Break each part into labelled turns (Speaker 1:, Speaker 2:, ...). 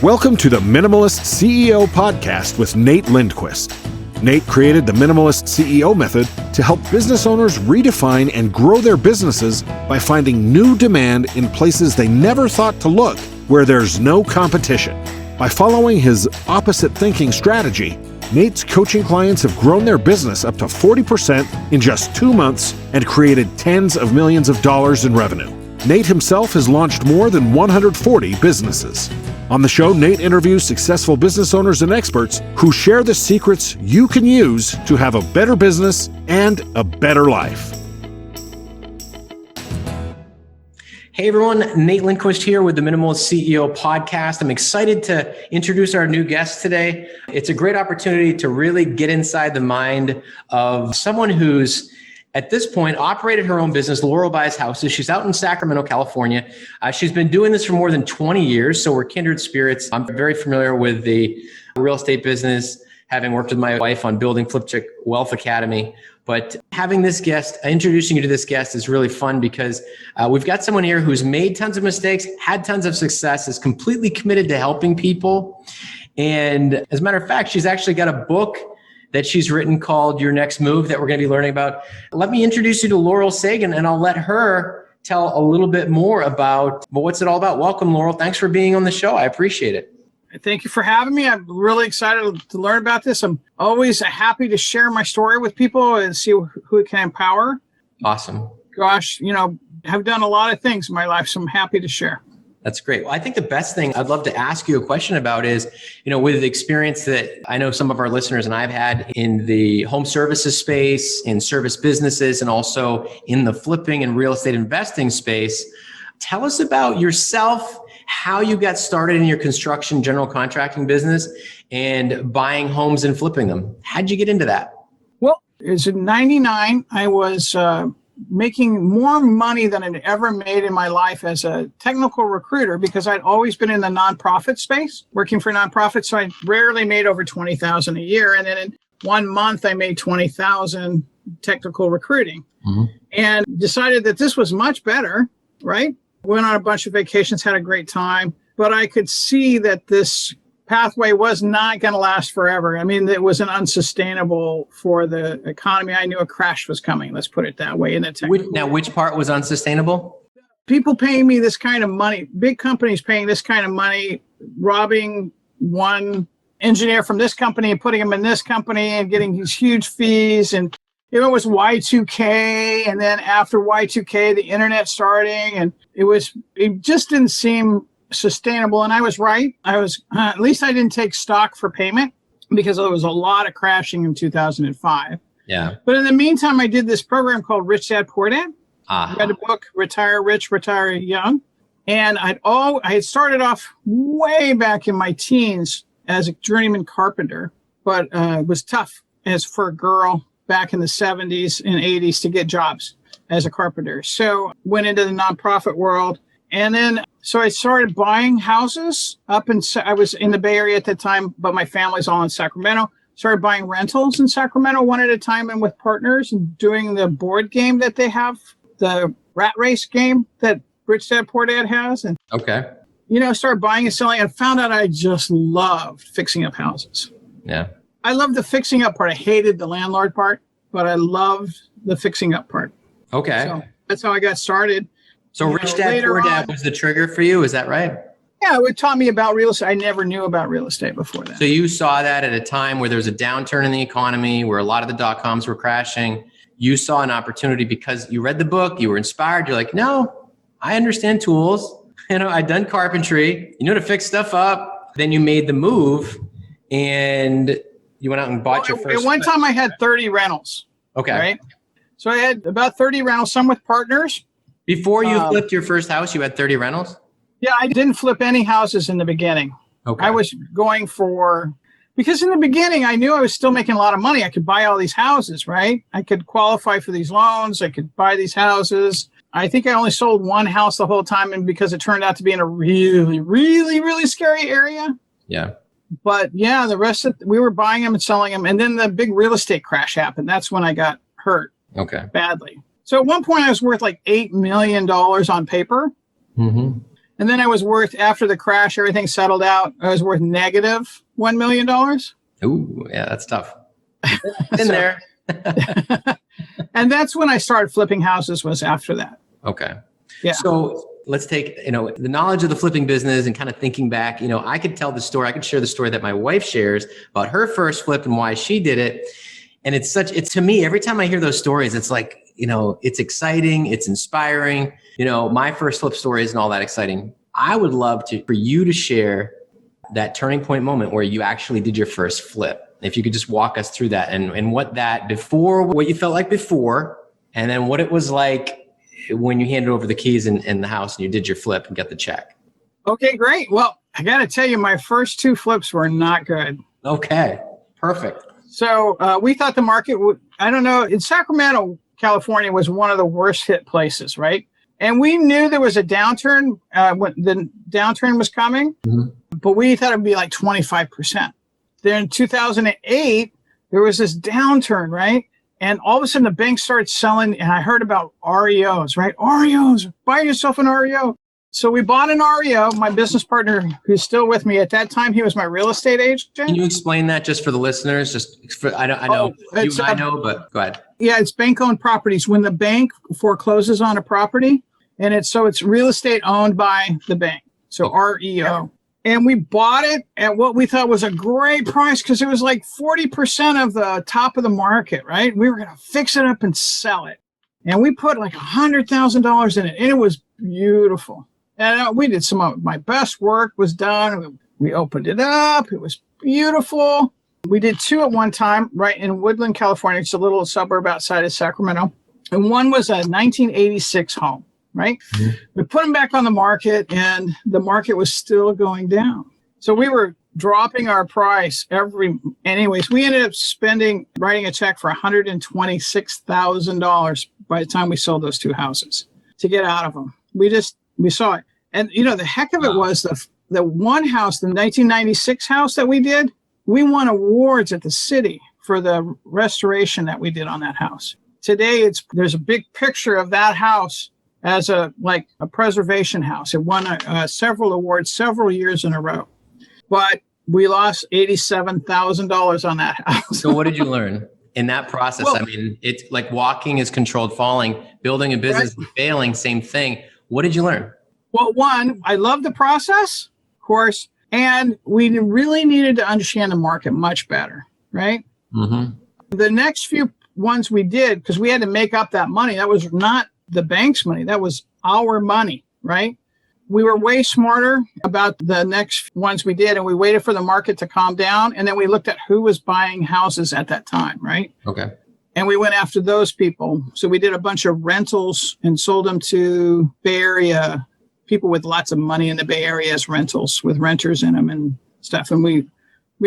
Speaker 1: Welcome to the Minimalist CEO podcast with Nate Lindquist. Nate created the Minimalist CEO method to help business owners redefine and grow their businesses by finding new demand in places they never thought to look, where there's no competition. By following his opposite thinking strategy, Nate's coaching clients have grown their business up to 40% in just 2 months and created tens of millions of dollars in revenue. Nate himself has launched more than 140 businesses. On the show, Nate interviews successful business owners and experts who share the secrets you can use to have a better business and a better life.
Speaker 2: Hey everyone, Nate Lindquist here with the Minimalist CEO podcast. I'm excited to introduce our new guest today. It's a great opportunity to really get inside the mind of someone who's at this point operated her own business, Laurel buys houses. She's out in Sacramento, California. She's been doing this for more than 20 years, so we're kindred spirits. I'm very familiar with the real estate business, having worked with my wife on building Flip Chick Wealth Academy. But having this guest, introducing you to this guest is really fun because we've got someone here who's made tons of mistakes, had tons of success, is completely committed to helping people. And as a matter of fact, she's actually got a book that she's written called Your Next Move that we're going to be learning about. Let me introduce you to Laurel Sagen, and I'll let her tell a little bit more about what's it all about. Welcome, Laurel. Thanks for being on the show. I appreciate it.
Speaker 3: Thank you for having me. I'm really excited to learn about this. I'm always happy to share my story with people and see who it can empower.
Speaker 2: Awesome.
Speaker 3: Gosh, I've done a lot of things in my life, so I'm happy to share.
Speaker 2: That's great. Well, I think the best thing I'd love to ask you a question about is, with the experience that I know some of our listeners and I've had in the home services space, in service businesses, and also in the flipping and real estate investing space. Tell us about yourself, how you got started in your construction general contracting business and buying homes and flipping them. How'd you get into that?
Speaker 3: Well, it was in 99. I was making more money than I'd ever made in my life as a technical recruiter because I'd always been in the nonprofit space, working for nonprofits. So I rarely made over $20,000 a year. And then in 1 month, I made $20,000 technical recruiting and decided that this was much better, right? Went on a bunch of vacations, had a great time, but I could see that this pathway was not going to last forever. I mean, it wasn't unsustainable for the economy. I knew a crash was coming. Let's put it that way.
Speaker 2: Now, which part was unsustainable?
Speaker 3: People paying me this kind of money, big companies paying this kind of money, robbing one engineer from this company and putting him in this company and getting these huge fees. And it was Y2K. And then after Y2K, the internet starting, and it just didn't seem sustainable. And I was right. At least I didn't take stock for payment because there was a lot of crashing in 2005.
Speaker 2: Yeah.
Speaker 3: But in the meantime, I did this program called Rich Dad Poor Dad. I read a book, Retire Rich, Retire Young. And I had started off way back in my teens as a journeyman carpenter, but it was tough as for a girl back in the 70s and 80s to get jobs as a carpenter. So went into the nonprofit world. And then, so I started buying houses I was in the Bay Area at the time, but my family's all in Sacramento. Started buying rentals in Sacramento one at a time and with partners and doing the board game that they have, the rat race game that Rich Dad Poor Dad has. And,
Speaker 2: okay.
Speaker 3: Started buying and selling and found out I just loved fixing up houses.
Speaker 2: Yeah.
Speaker 3: I loved the fixing up part. I hated the landlord part, but I loved the fixing up part.
Speaker 2: Okay.
Speaker 3: So that's how I got started.
Speaker 2: So Rich Dad Poor Dad was the trigger for you, is that right?
Speaker 3: Yeah, it taught me about real estate. I never knew about real estate before that.
Speaker 2: So you saw that at a time where there was a downturn in the economy, where a lot of the dot-coms were crashing. You saw an opportunity because you read the book, you were inspired. You're like, no, I understand tools. I've done carpentry. You know to fix stuff up. Then you made the move and you went out and bought your first.
Speaker 3: At one time I had 30 rentals.
Speaker 2: Okay.
Speaker 3: Right. So I had about 30 rentals, some with partners.
Speaker 2: Before you flipped your first house, you had 30 rentals?
Speaker 3: Yeah, I didn't flip any houses in the beginning.
Speaker 2: Okay.
Speaker 3: I was going because in the beginning, I knew I was still making a lot of money. I could buy all these houses, right? I could qualify for these loans. I could buy these houses. I think I only sold one house the whole time, and because it turned out to be in a really, really, really scary area.
Speaker 2: Yeah.
Speaker 3: But yeah, the rest we were buying them and selling them. And then the big real estate crash happened. That's when I got hurt badly. So at one point I was worth like $8 million on paper.
Speaker 2: Mm-hmm.
Speaker 3: And then I was worth, after the crash, everything settled out, I was worth negative $1 million.
Speaker 2: Ooh, yeah, that's tough. In there.
Speaker 3: And that's when I started flipping houses, was after that.
Speaker 2: Okay.
Speaker 3: Yeah.
Speaker 2: So let's take, the knowledge of the flipping business and kind of thinking back, I could tell the story. I could share the story that my wife shares about her first flip and why she did it. And it's to me, every time I hear those stories, it's like, it's exciting. It's inspiring. My first flip story isn't all that exciting. I would love for you to share that turning point moment where you actually did your first flip. If you could just walk us through that and what you felt like before, and then what it was like when you handed over the keys in the house and you did your flip and got the check.
Speaker 3: Okay, great. Well, I got to tell you, my first 2 flips were not good.
Speaker 2: Okay, perfect.
Speaker 3: So we thought the market would, I don't know, in Sacramento, California was one of the worst hit places, right? And we knew there was a downturn when the downturn was coming, but we thought it'd be like 25%. Then in 2008, there was this downturn, right? And all of a sudden the banks started selling, and I heard about REOs, right? REOs, buy yourself an REO. So we bought an REO. My business partner, who's still with me at that time, he was my real estate agent.
Speaker 2: Can you explain that just for the listeners? I know I know, but go ahead.
Speaker 3: Yeah, it's bank-owned properties. When the bank forecloses on a property, and it's real estate owned by the bank. So REO. And we bought it at what we thought was a great price because it was like 40% of the top of the market, right? We were going to fix it up and sell it. And we put like $100,000 in it, and it was beautiful. And we did some of my best work was done. We opened it up. It was beautiful. We did 2 at one time, right in Woodland, California. It's a little suburb outside of Sacramento. And one was a 1986 home. Right? Mm-hmm. We put them back on the market, and the market was still going down. So we were dropping our price anyways, we ended up writing a check for $126,000 by the time we sold those 2 houses to get out of them. We saw it. And, the heck of it was the one house, the 1996 house that we did, we won awards at the city for the restoration that we did on that house. Today, there's a big picture of that house as a preservation house. It won several awards several years in a row. But we lost $87,000 on that house.
Speaker 2: So what did you learn in that process? Well, I mean, it's like walking is controlled falling, building a business, right, failing, same thing. What did you learn?
Speaker 3: Well, one, I love the process, of course, and we really needed to understand the market much better, right? Mm-hmm. The next few ones we did, because we had to make up that money, that was not the bank's money. That was our money, right? We were way smarter about the next ones we did, and we waited for the market to calm down. And then we looked at who was buying houses at that time, right?
Speaker 2: Okay.
Speaker 3: And we went after those people. So we did a bunch of rentals and sold them to Bay Area people with lots of money in the Bay Area as rentals with renters in them and stuff. And we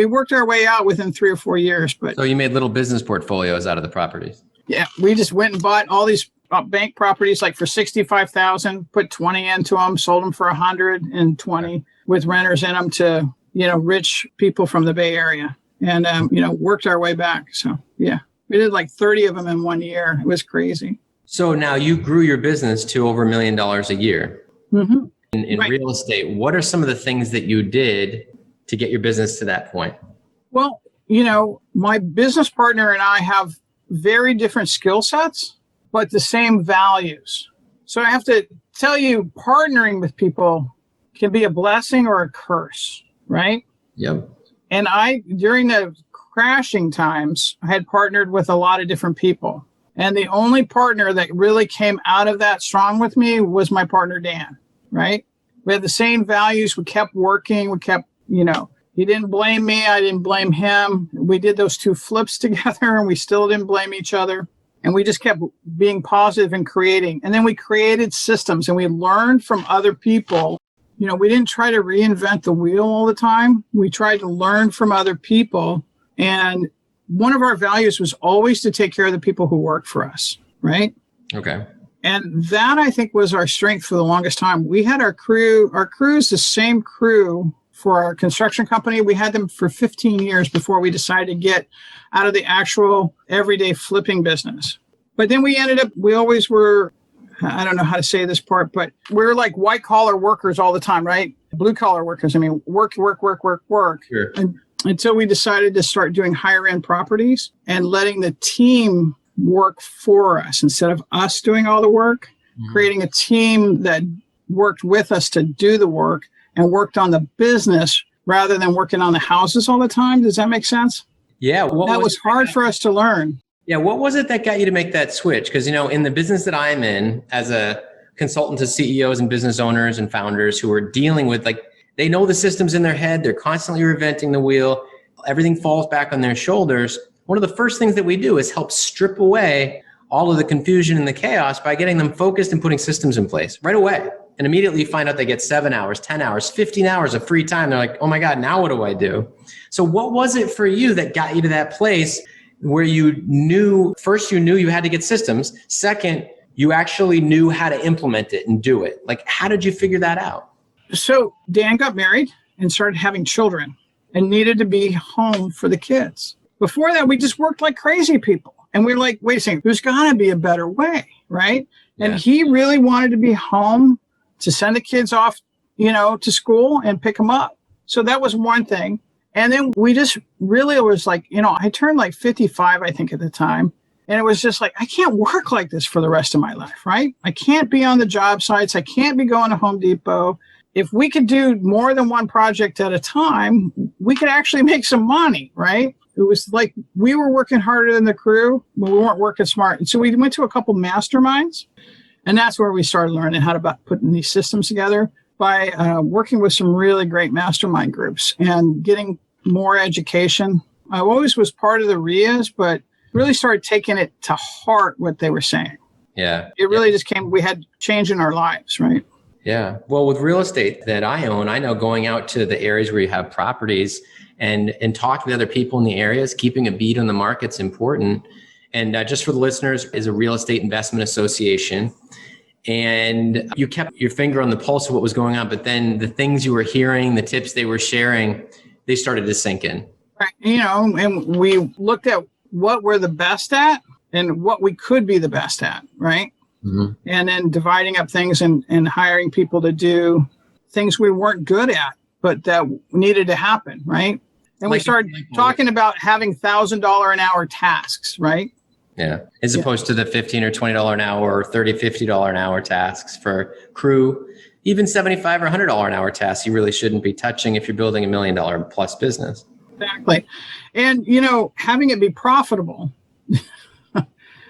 Speaker 3: worked our way out within 3 or 4 years. But
Speaker 2: so you made little business portfolios out of the properties.
Speaker 3: Yeah, we just went and bought all these bank properties like for $65,000, put 20 into them, sold them for 120 with renters in them to, rich people from the Bay Area, and, worked our way back. So, yeah, we did like 30 of them in 1 year. It was crazy.
Speaker 2: So now you grew your business to over $1 million a year. Mm-hmm. In right. real estate. What are some of the things that you did to get your business to that point?
Speaker 3: Well, my business partner and I have very different skill sets, but the same values. So I have to tell you, partnering with people can be a blessing or a curse, right?
Speaker 2: Yep.
Speaker 3: And during the crashing times, I had partnered with a lot of different people. And the only partner that really came out of that strong with me was my partner, Dan, right? We had the same values. We kept working. We kept, he didn't blame me. I didn't blame him. We did those 2 flips together, and we still didn't blame each other. And we just kept being positive and creating. And then we created systems, and we learned from other people. We didn't try to reinvent the wheel all the time. We tried to learn from other people. And one of our values was always to take care of the people who work for us, right?
Speaker 2: Okay.
Speaker 3: And that, I think, was our strength for the longest time. We had our crew's the same crew for our construction company. We had them for 15 years before we decided to get out of the actual everyday flipping business. But then we always were I don't know how to say this part, but we're like white collar workers all the time, right? Blue collar workers. I mean, work.
Speaker 2: Sure.
Speaker 3: And until we decided to start doing higher end properties and letting the team work for us instead of us doing all the work, creating a team that worked with us to do the work and worked on the business rather than working on the houses all the time. Does that make sense?
Speaker 2: Yeah.
Speaker 3: That was hard for us to learn.
Speaker 2: Yeah. What was it that got you to make that switch? Because, in the business that I'm in as a consultant to CEOs and business owners and founders who are dealing with, they know the systems in their head. They're constantly reinventing the wheel. Everything falls back on their shoulders. One of the first things that we do is help strip away all of the confusion and the chaos by getting them focused and putting systems in place right away. And immediately find out they get 7 hours, 10 hours, 15 hours of free time. They're like, oh my God, now what do I do? So what was it for you that got you to that place where you knew you had to get systems. Second, you actually knew how to implement it and do it. How did you figure that out? So
Speaker 3: Dan got married and started having children and needed to be home for the kids. Before that, we just worked like crazy people. And we were like, wait a second, there's got to be a better way, right? Yeah. And he really wanted to be home to send the kids off, to school and pick them up. So that was one thing. And then we just really was like, I turned 55, I think, at the time. And it was just like, I can't work like this for the rest of my life, right? I can't be on the job sites. I can't be going to Home Depot. If we could do more than one project at a time, we could actually make some money, right? It was like we were working harder than the crew, but we weren't working smart. And so we went to a couple masterminds, and that's where we started learning how to putting these systems together by working with some really great mastermind groups and getting more education. I always was part of the RIAs, but really started taking it to heart what they were saying.
Speaker 2: Yeah.
Speaker 3: It really just we had change in our lives, right?
Speaker 2: Yeah. Well, with real estate that I own, I know going out to the areas where you have properties and talk with other people in the areas, keeping a beat on the market's important. And just for the listeners, is a real estate investment association. And you kept your finger on the pulse of what was going on, but then the things you were hearing, the tips they were sharing, they started to sink in.
Speaker 3: Right. And we looked at what we're the best at and what we could be the best at, right? Mm-hmm. And then dividing up things and hiring people to do things we weren't good at, but that needed to happen, right? And we started talking about having $1,000 an hour tasks, right?
Speaker 2: Yeah. As opposed to the $15 or $20 an hour or $30, $50 an hour tasks for crew, even $75 or $100 an hour tasks you really shouldn't be touching if you're building $1 million plus business.
Speaker 3: Exactly. And, having it be profitable,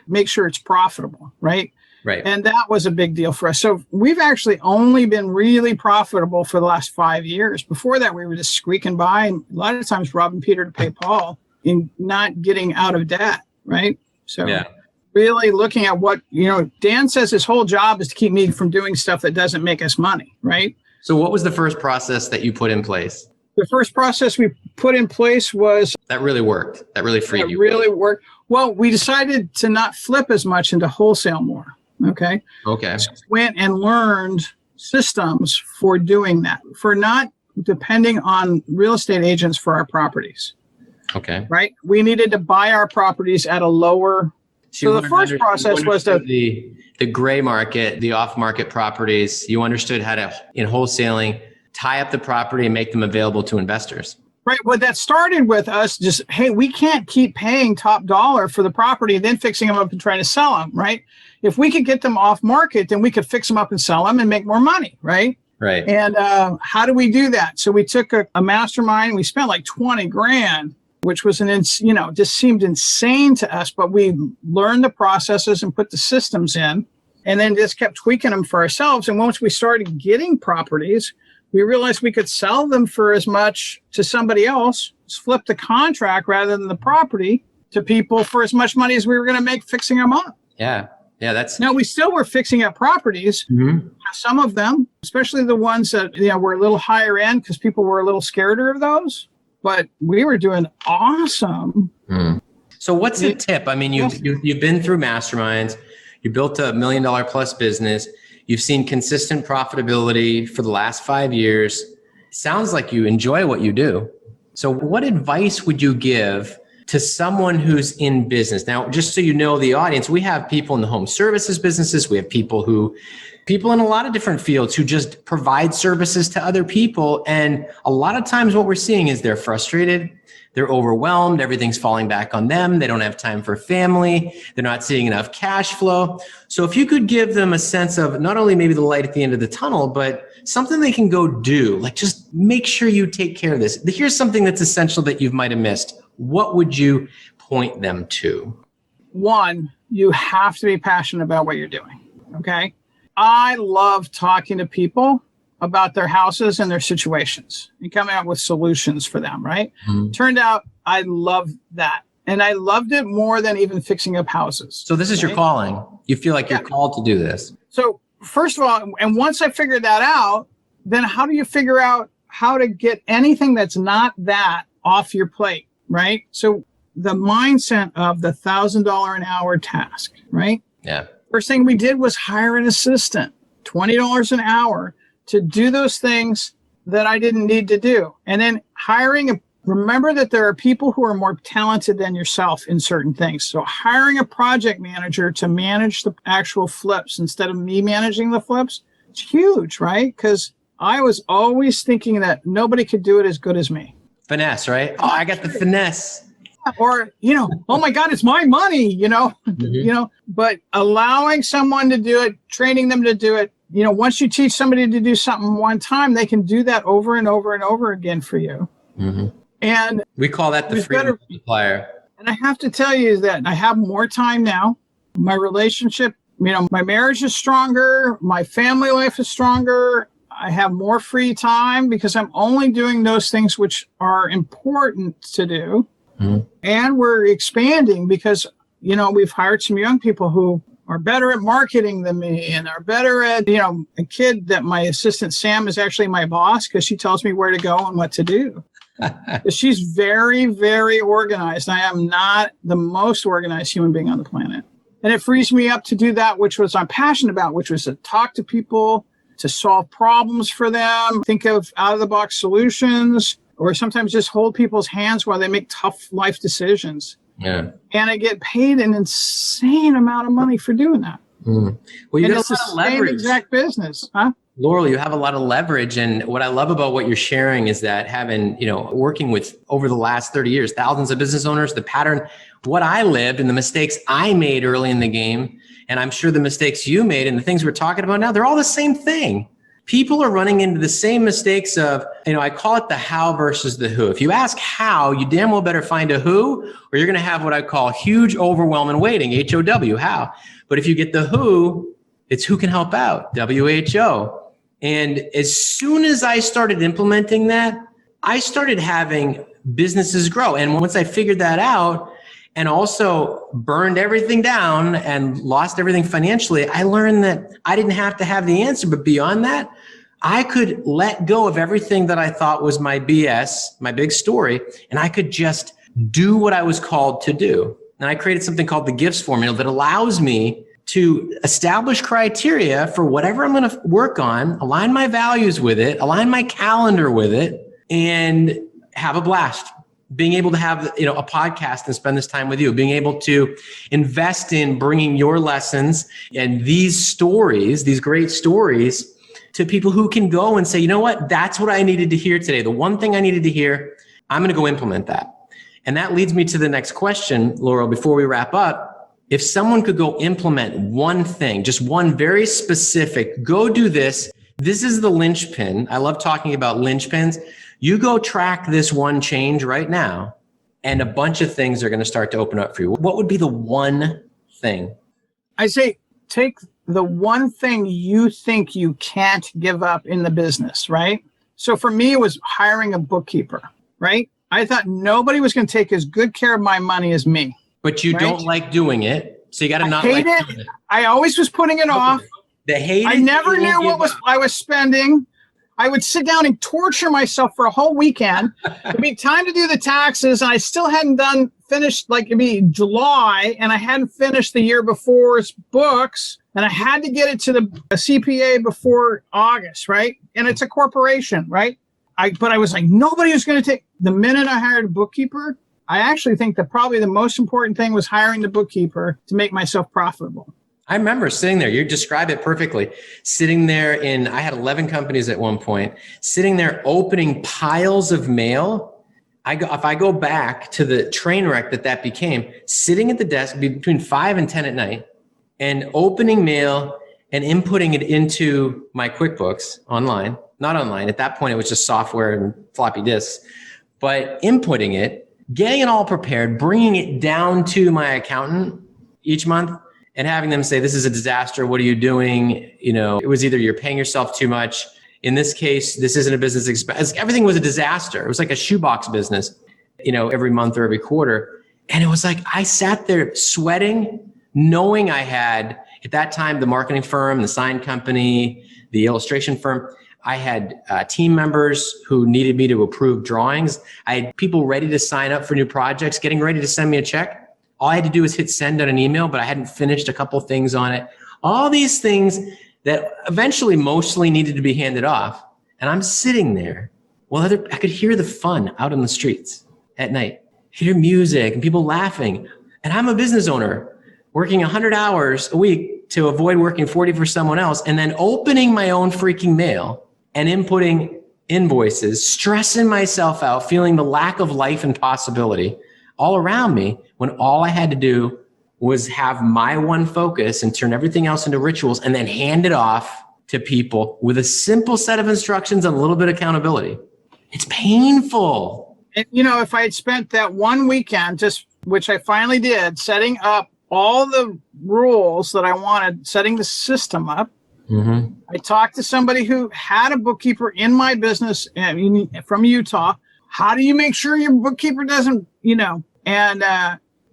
Speaker 3: make sure it's profitable, right?
Speaker 2: Right.
Speaker 3: And that was a big deal for us. So we've actually only been really profitable for the last 5 years. Before that, we were just squeaking by and a lot of times robbing Peter to pay Paul and not getting out of debt, right? So really looking at what, Dan says his whole job is to keep me from doing stuff that doesn't make us money, right?
Speaker 2: So what was the first process that you put in place?
Speaker 3: The first process we put in place was...
Speaker 2: That really worked. That really freed you.
Speaker 3: That really worked. Well, we decided to not flip as much into wholesale more. Okay. So went and learned systems for doing that, for not depending on real estate agents for our properties.
Speaker 2: Okay.
Speaker 3: Right. We needed to buy our properties at a lower. So the first process was
Speaker 2: the gray market, the off market properties. You understood how to, in wholesaling, tie up the property and make them available to investors.
Speaker 3: Right. Well, that started with us just, hey, we can't keep paying top dollar for the property and then fixing them up and trying to sell them. Right. If we could get them off market, then we could fix them up and sell them and make more money. Right.
Speaker 2: Right.
Speaker 3: And how do we do that? So we took a mastermind. We spent like $20,000, which was just seemed insane to us. But we learned the processes and put the systems in and then just kept tweaking them for ourselves. And once we started getting properties, we realized we could sell them for as much to somebody else, flip the contract rather than the property to people for as much money as we were going to make fixing them up.
Speaker 2: Yeah. Yeah.
Speaker 3: Now we still were fixing up properties. Mm-hmm. Some of them, especially the ones that were a little higher end because people were a little scareder of those, but we were doing awesome.
Speaker 2: Mm. So what's the tip? I mean, you've been through masterminds, you built $1 million plus business. You've seen consistent profitability for the last 5 years. Sounds like you enjoy what you do. So what advice would you give to someone who's in business? Now, just so you know, the audience, we have people in the home services businesses. We have people in a lot of different fields who just provide services to other people. And a lot of times what we're seeing is they're frustrated. They're overwhelmed. Everything's falling back on them. They don't have time for family. They're not seeing enough cash flow. So if you could give them a sense of not only maybe the light at the end of the tunnel, but something they can go do, like just make sure you take care of this. Here's something that's essential that you might have missed. What would you point them to?
Speaker 3: One, you have to be passionate about what you're doing. Okay. I love talking to people about their houses and their situations and coming up with solutions for them, right? Mm-hmm. Turned out I loved that. And I loved it more than even fixing up houses.
Speaker 2: So this is your calling. You feel like you're called to do this.
Speaker 3: So first of all, and once I figured that out, then how do you figure out how to get anything that's not that off your plate, right? So the mindset of the $1,000 an hour task, right?
Speaker 2: Yeah.
Speaker 3: First thing we did was hire an assistant, $20 an hour, to do those things that I didn't need to do. And then remember that there are people who are more talented than yourself in certain things. So hiring a project manager to manage the actual flips instead of me managing the flips, it's huge, right? Because I was always thinking that nobody could do it as good as me.
Speaker 2: Finesse, right? Oh, I got the finesse.
Speaker 3: Or, oh my God, it's my money,
Speaker 2: Mm-hmm.
Speaker 3: But allowing someone to do it, training them to do it, once you teach somebody to do something one time, they can do that over and over and over again for you.
Speaker 2: Mm-hmm.
Speaker 3: And
Speaker 2: we call that the freedom multiplier.
Speaker 3: And I have to tell you that I have more time now. My relationship, my marriage is stronger. My family life is stronger. I have more free time because I'm only doing those things which are important to do. Mm-hmm. And we're expanding because, we've hired some young people who are better at marketing than me and are better at, a kid that my assistant Sam is actually my boss because she tells me where to go and what to do. She's very, very organized. I am not the most organized human being on the planet. And it frees me up to do that, which was I'm passionate about, which was to talk to people, to solve problems for them, think of out-of-the-box solutions, or sometimes just hold people's hands while they make tough life decisions.
Speaker 2: Yeah.
Speaker 3: And I get paid an insane amount of money for doing that.
Speaker 2: Mm. Well, you
Speaker 3: and
Speaker 2: got
Speaker 3: it's
Speaker 2: a lot
Speaker 3: the
Speaker 2: of leverage.
Speaker 3: Same exact business, huh?
Speaker 2: Laurel, you have a lot of leverage. And what I love about what you're sharing is that having, working with over the last 30 years, thousands of business owners, the pattern, what I lived and the mistakes I made early in the game, and I'm sure the mistakes you made and the things we're talking about now, they're all the same thing. People are running into the same mistakes of, I call it the how versus the who. If you ask how, you damn well better find a who, or you're going to have what I call huge overwhelming waiting, HOW, how. But if you get the who, it's who can help out, WHO. And as soon as I started implementing that, I started having businesses grow. And once I figured that out and also burned everything down and lost everything financially, I learned that I didn't have to have the answer. But beyond that, I could let go of everything that I thought was my BS, my big story, and I could just do what I was called to do. And I created something called the GIFTS formula that allows me to establish criteria for whatever I'm going to work on, align my values with it, align my calendar with it, and have a blast. Being able to have, a podcast and spend this time with you, being able to invest in bringing your lessons and these stories, these great stories, to people who can go and say, you know what, that's what I needed to hear today. The one thing I needed to hear, I'm going to go implement that. And that leads me to the next question, Laurel, before we wrap up. If someone could go implement one thing, just one very specific, go do this. This is the linchpin. I love talking about linchpins. You go track this one change right now, and a bunch of things are going to start to open up for you. What would be the one thing?
Speaker 3: I say take the one thing you think you can't give up in the business, right? So for me, it was hiring a bookkeeper, right? I thought nobody was going to take as good care of my money as me.
Speaker 2: But you don't like doing it, so you got to not like doing it.
Speaker 3: I always was putting it off. I never knew what I was spending. I would sit down and torture myself for a whole weekend. It'd be time to do the taxes, and I still hadn't finished, it'd be July, and I hadn't finished the year before's books, and I had to get it to the CPA before August, right? And it's a corporation, right? But I was like, nobody was going to take. The minute I hired a bookkeeper, I actually think that probably the most important thing was hiring the bookkeeper to make myself profitable.
Speaker 2: I remember sitting there. You describe it perfectly. Sitting there I had 11 companies at one point, sitting there opening piles of mail. If I go back to the train wreck that became, sitting at the desk between 5 and 10 at night and opening mail and inputting it into my QuickBooks online, not online. At that point, it was just software and floppy disks, but inputting it, getting it all prepared, bringing it down to my accountant each month and having them say, this is a disaster. What are you doing? It was either you're paying yourself too much. In this case, this isn't a business expense. Everything was a disaster. It was like a shoebox business, every month or every quarter. And it was like, I sat there sweating, knowing I had, at that time, the marketing firm, the sign company, the illustration firm. I had team members who needed me to approve drawings. I had people ready to sign up for new projects, getting ready to send me a check. All I had to do was hit send on an email, but I hadn't finished a couple things on it. All these things that eventually mostly needed to be handed off. And I'm sitting there. Well, I could hear the fun out on the streets at night. I could hear music and people laughing. And I'm a business owner working 100 hours a week to avoid working 40 for someone else, and then opening my own freaking mail and inputting invoices, stressing myself out, feeling the lack of life and possibility all around me, when all I had to do was have my one focus and turn everything else into rituals and then hand it off to people with a simple set of instructions and a little bit of accountability. It's painful.
Speaker 3: And, if I had spent that one weekend, which I finally did, setting up all the rules that I wanted, setting the system up. Mm-hmm. I talked to somebody who had a bookkeeper in my business from Utah. How do you make sure your bookkeeper doesn't, and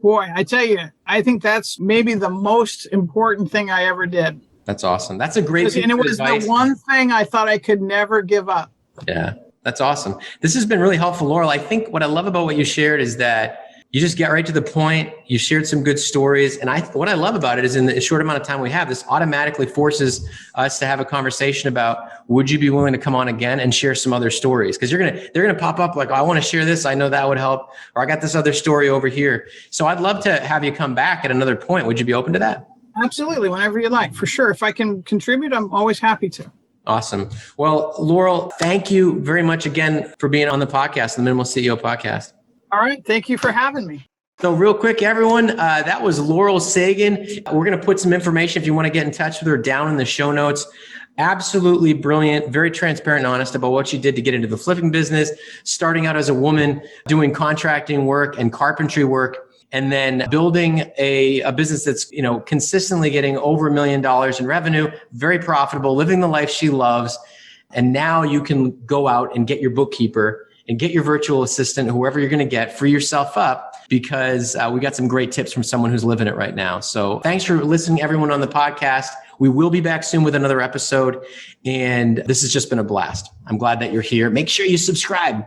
Speaker 3: boy, I tell you, I think that's maybe the most important thing I ever did.
Speaker 2: That's awesome. That's a great piece of advice.
Speaker 3: And it was the one thing I thought I could never give up.
Speaker 2: Yeah, that's awesome. This has been really helpful, Laurel. I think what I love about what you shared is that you just get right to the point. You shared some good stories. And what I love about it is in the short amount of time we have, this automatically forces us to have a conversation about, would you be willing to come on again and share some other stories? Because they're going to pop up like, oh, I want to share this. I know that would help. Or I got this other story over here. So I'd love to have you come back at another point. Would you be open to that?
Speaker 3: Absolutely. Whenever you like, for sure. If I can contribute, I'm always happy to.
Speaker 2: Awesome. Well, Laurel, thank you very much again for being on the podcast, the Minimalist CEO podcast.
Speaker 3: All right. Thank you for having me.
Speaker 2: So real quick, everyone, that was Laurel Sagen. We're going to put some information, if you want to get in touch with her, down in the show notes. Absolutely brilliant, very transparent and honest about what she did to get into the flipping business, starting out as a woman, doing contracting work and carpentry work, and then building a business that's, consistently getting over $1 million in revenue, very profitable, living the life she loves. And now you can go out and get your bookkeeper and get your virtual assistant, whoever you're going to get, free yourself up, because we got some great tips from someone who's living it right now. So thanks for listening, everyone on the podcast. We will be back soon with another episode. And this has just been a blast. I'm glad that you're here. Make sure you subscribe.